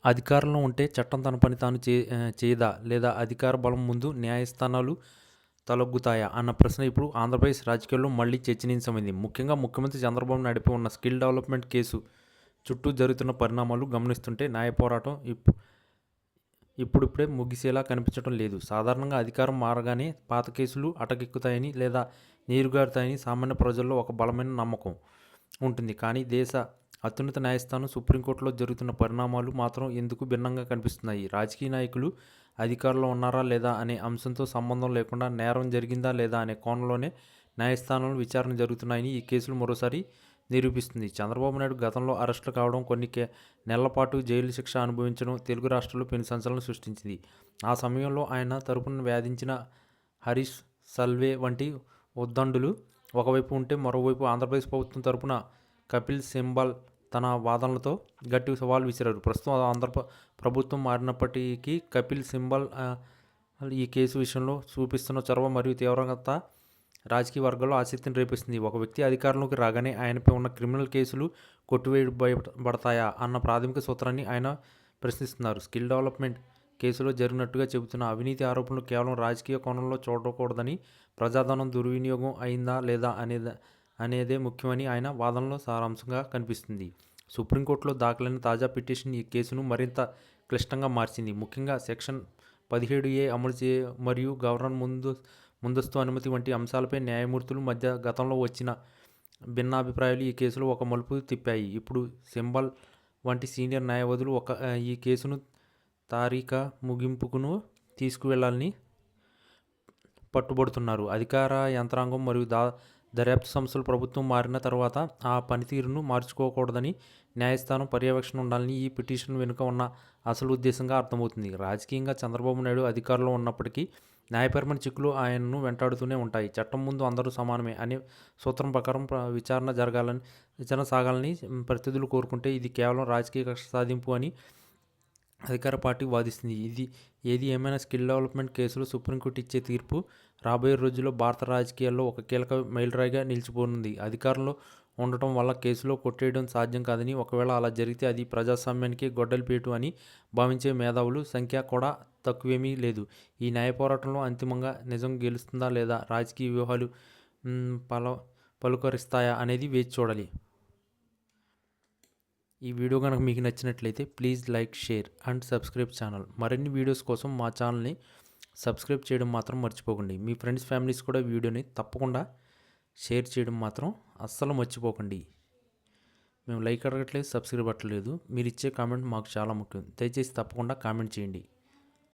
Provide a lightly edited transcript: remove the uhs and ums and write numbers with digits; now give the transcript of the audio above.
అధికారంలో ఉంటే చట్టం తన పని తాను చేయదా? లేదా అధికార బలం ముందు న్యాయస్థానాలు తలొగ్గుతాయా? అన్న ప్రశ్న ఇప్పుడు ఆంధ్రప్రదేశ్ రాజకీయాల్లో మళ్ళీ చర్చనీయాంశమైంది. ముఖ్యంగా ముఖ్యమంత్రి చంద్రబాబు నాయుడుపై ఉన్న స్కిల్ డెవలప్మెంట్ కేసు చుట్టూ జరుగుతున్న పరిణామాలు గమనిస్తుంటే న్యాయ పోరాటం ఇప్పుడిప్పుడే ముగిసేలా కనిపించడం లేదు. సాధారణంగా అధికారం మారగానే పాత కేసులు అటకెక్కుతాయని లేదా నీరుగారుతాయని సామాన్య ప్రజల్లో ఒక బలమైన నమ్మకం ఉంటుంది. కానీ దేశ అత్యున్నత న్యాయస్థానం సుప్రీంకోర్టులో జరుగుతున్న పరిణామాలు మాత్రం ఎందుకు భిన్నంగా కనిపిస్తున్నాయి? రాజకీయ నాయకులు అధికారంలో ఉన్నారా లేదా అనే అంశంతో సంబంధం లేకుండా నేరం జరిగిందా లేదా అనే కోణంలోనే న్యాయస్థానంలో విచారణ జరుగుతున్నాయని ఈ కేసులు మరోసారి నిరూపిస్తుంది. చంద్రబాబు నాయుడు గతంలో అరెస్టులు కావడం, కొన్ని నెలల పాటు జైలు శిక్ష అనుభవించడం తెలుగు రాష్ట్రాల్లో పెను సంచలనం సృష్టించింది. ఆ సమయంలో ఆయన తరపున వాదించిన హరీష్ సల్వే వంటి ఉద్దండులు ఒకవైపు ఉంటే, మరోవైపు ఆంధ్రప్రదేశ్ ప్రభుత్వం తరపున కపిల్ సిబల్ తన వాదనలతో గట్టి సవాల్ విసిరారు. ప్రస్తుతం ప్రభుత్వం మారినప్పటికీ కపిల్ సిబల్ ఈ కేసు విషయంలో చూపిస్తున్న చొరవ మరియు తీవ్రత రాజకీయ వర్గాల్లో ఆసక్తిని రేపిస్తుంది. ఒక వ్యక్తి అధికారంలోకి రాగానే ఆయనపై ఉన్న క్రిమినల్ కేసులు కొట్టివేయబడతాయా అన్న ప్రాథమిక సూత్రాన్ని ఆయన ప్రశ్నిస్తున్నారు. స్కిల్ డెవలప్మెంట్ కేసులో జరిగినట్టుగా చెబుతున్న అవినీతి ఆరోపణలు కేవలం రాజకీయ కోణంలో చూడకూడదని, ప్రజాధనం దుర్వినియోగం అయిందా లేదా అనేదే ముఖ్యమని ఆయన వాదనలో సారాంశంగా కనిపిస్తుంది. సుప్రీంకోర్టులో దాఖలైన తాజా పిటిషన్ ఈ కేసును మరింత క్లిష్టంగా మార్చింది. ముఖ్యంగా సెక్షన్ 17A అమలు మరియు గవర్నర్ ముందస్తు అనుమతి వంటి అంశాలపై న్యాయమూర్తుల మధ్య గతంలో వచ్చిన భిన్నాభిప్రాయాలు ఈ కేసులో ఒక మలుపు తిప్పాయి. ఇప్పుడు సిబల్ వంటి సీనియర్ న్యాయవాదులు ఈ కేసును తారీఖు ముగింపుకును తీసుకువెళ్లాలని పట్టుబడుతున్నారు. అధికార యంత్రాంగం మరియు దర్యాప్తు సంస్థలు ప్రభుత్వం మారిన తర్వాత ఆ పనితీరును మార్చుకోకూడదని న్యాయస్థానం పర్యవేక్షణ ఉండాలని ఈ పిటిషన్ వెనుక ఉన్న అసలు ఉద్దేశంగా అర్థమవుతుంది. రాజకీయంగా చంద్రబాబు నాయుడు అధికారంలో ఉన్నప్పటికీ న్యాయపరమైన చిక్కులు ఆయనను వెంటాడుతూనే ఉంటాయి. చట్టం ముందు అందరూ సమానమే అనే సూత్రం ప్రకారం విచారణ సాగాలని ప్రతినిధులు కోరుకుంటే ఇది కేవలం రాజకీయ కక్ష సాధింపు అని అధికార పార్టీ వాదిస్తుంది. ఏది ఏమైనా స్కిల్ డెవలప్మెంట్ కేసులో సుప్రీంకోర్టు ఇచ్చే తీర్పు రాబోయే రోజుల్లో భారత రాజకీయాల్లో ఒక కీలక మైలురాయిగా నిలిచిపోనుంది. అధికారంలో ఉండటం వల్ల కేసులో కొట్టేయడం సాధ్యం కాదని, ఒకవేళ అలా జరిగితే అది ప్రజాస్వామ్యానికి గొడ్డలిపేటు అని భావించే మేధావులు సంఖ్య కూడా తక్కువేమీ లేదు. ఈ న్యాయ పోరాటంలో అంతిమంగా నిజం గెలుస్తుందా లేదా రాజకీయ వ్యూహాలు పలుకరిస్తాయా అనేది వేచి చూడాలి. ఈ వీడియో కనుక మీకు నచ్చినట్లయితే please like, share and subscribe channel. మరిన్ని వీడియోస్ కోసం మా ఛానల్ని సబ్స్క్రైబ్ చేయడం మాత్రం మర్చిపోకండి. మీ ఫ్రెండ్స్, ఫ్యామిలీస్ కూడా వీడియోని తప్పకుండా షేర్ చేయడం మాత్రం అస్సలు మర్చిపోకండి. మేము లైక్ అడగట్లేదు, సబ్స్క్రైబ్ అట్టలేదు. మీరు ఇచ్చే కామెంట్ మాకు చాలా ముఖ్యం. దయచేసి తప్పకుండా కామెంట్ చేయండి.